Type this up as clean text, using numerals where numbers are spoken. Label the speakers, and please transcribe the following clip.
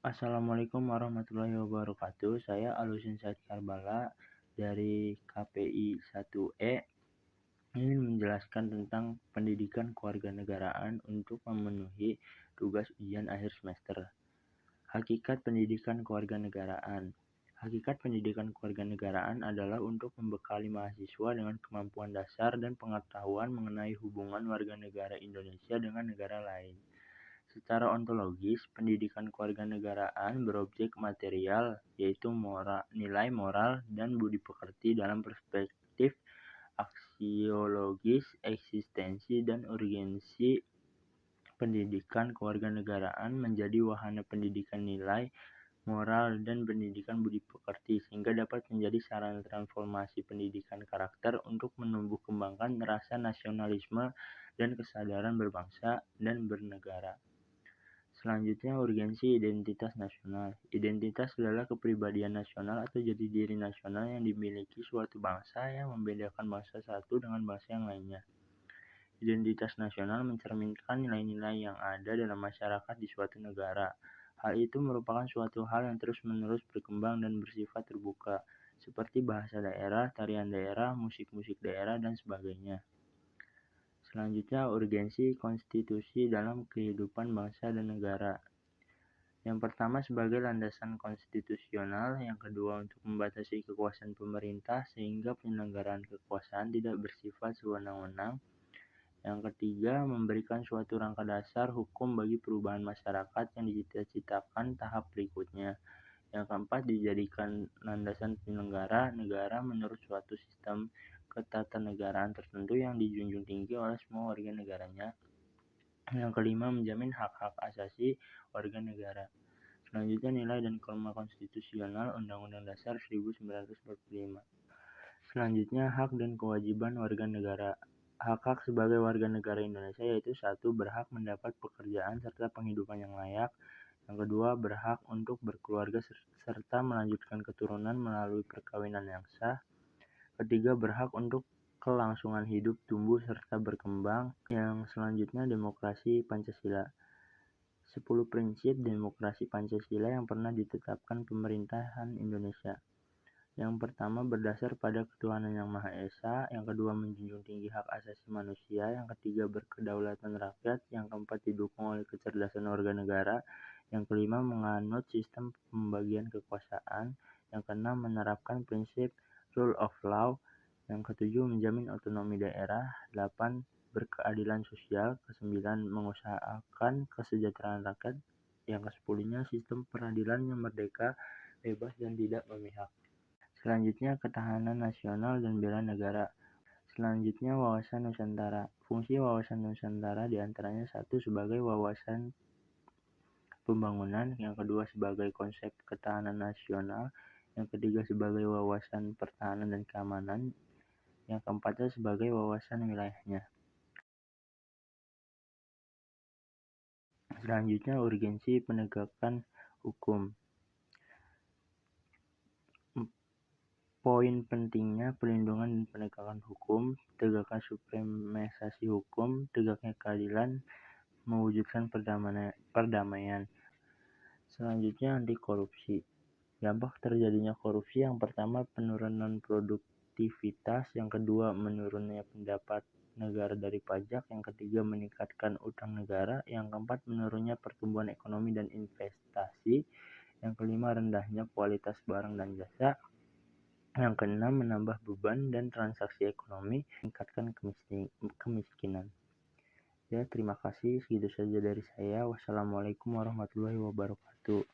Speaker 1: Assalamualaikum warahmatullahi wabarakatuh. Saya Alusin Said Karbala dari KPI 1E ingin menjelaskan tentang pendidikan kewarganegaraan untuk memenuhi tugas ujian akhir semester. Hakikat pendidikan kewarganegaraan. Hakikat pendidikan kewarganegaraan adalah untuk membekali mahasiswa dengan kemampuan dasar dan pengetahuan mengenai hubungan warga negara Indonesia dengan negara lain. Secara ontologis, pendidikan kewarganegaraan berobjek material, yaitu nilai moral dan budi pekerti dalam perspektif aksiologis, eksistensi, dan urgensi. Pendidikan kewarganegaraan menjadi wahana pendidikan nilai, moral, dan pendidikan budi pekerti, sehingga dapat menjadi sarana transformasi pendidikan karakter untuk menumbuh kembangkan rasa nasionalisme dan kesadaran berbangsa dan bernegara. Selanjutnya, urgensi identitas nasional. Identitas adalah kepribadian nasional atau jati diri nasional yang dimiliki suatu bangsa yang membedakan bangsa satu dengan bangsa yang lainnya. Identitas nasional mencerminkan nilai-nilai yang ada dalam masyarakat di suatu negara. Hal itu merupakan suatu hal yang terus-menerus berkembang dan bersifat terbuka, seperti bahasa daerah, tarian daerah, musik-musik daerah, dan sebagainya. Selanjutnya, urgensi konstitusi dalam kehidupan bangsa dan negara. Yang pertama sebagai landasan konstitusional, yang kedua untuk membatasi kekuasaan pemerintah sehingga penyelenggaraan kekuasaan tidak bersifat sewenang-wenang. Yang ketiga, memberikan suatu rangka dasar hukum bagi perubahan masyarakat yang dicita-citakan tahap berikutnya. Yang keempat, dijadikan landasan penyelenggara negara menurut suatu sistem ketatanegaraan tertentu yang dijunjung tinggi oleh semua warga negaranya. Yang kelima, menjamin hak-hak asasi warga negara. Selanjutnya, nilai dan norma konstitusional Undang-Undang Dasar 1945. Selanjutnya, hak dan kewajiban warga negara. Hak-hak sebagai warga negara Indonesia yaitu 1. Berhak mendapat pekerjaan serta penghidupan yang layak. Yang kedua, berhak untuk berkeluarga serta melanjutkan keturunan melalui perkawinan yang sah. Ketiga, berhak untuk kelangsungan hidup, tumbuh, serta berkembang. Yang selanjutnya, demokrasi Pancasila. 10 prinsip demokrasi Pancasila yang pernah ditetapkan pemerintahan Indonesia. Yang pertama, berdasar pada ketuhanan yang Maha Esa. Yang kedua, menjunjung tinggi hak asasi manusia. Yang ketiga, berkedaulatan rakyat. Yang keempat, didukung oleh kecerdasan warga negara. Yang kelima, menganut sistem pembagian kekuasaan. Yang keenam, menerapkan prinsip rule of law. Yang ketujuh, menjamin otonomi daerah. 8. Berkeadilan sosial. Ke-9, mengusahakan kesejahteraan rakyat. Yang ke-10-nya, sistem peradilan yang merdeka, bebas, dan tidak memihak. Selanjutnya, ketahanan nasional dan bela negara. Selanjutnya, wawasan Nusantara. Fungsi wawasan Nusantara diantaranya 1. Sebagai wawasan pembangunan. Yang kedua, sebagai konsep ketahanan nasional. Yang ketiga, sebagai wawasan pertahanan dan keamanan. Yang keempatnya, sebagai wawasan wilayahnya. Selanjutnya, urgensi penegakan hukum. Poin pentingnya perlindungan dan penegakan hukum, tegakkan supremasi hukum, tegaknya keadilan, mewujudkan perdamaian. Selanjutnya, anti korupsi. Dampak terjadinya korupsi yang pertama, penurunan produktivitas. Yang kedua, menurunnya pendapat negara dari pajak. Yang ketiga, meningkatkan utang negara. Yang keempat, menurunnya pertumbuhan ekonomi dan investasi. Yang kelima, rendahnya kualitas barang dan jasa. Yang keenam, menambah beban dan transaksi ekonomi, meningkatkan kemiskinan. Ya, terima kasih. Segitu saja dari saya. Wassalamualaikum warahmatullahi wabarakatuh.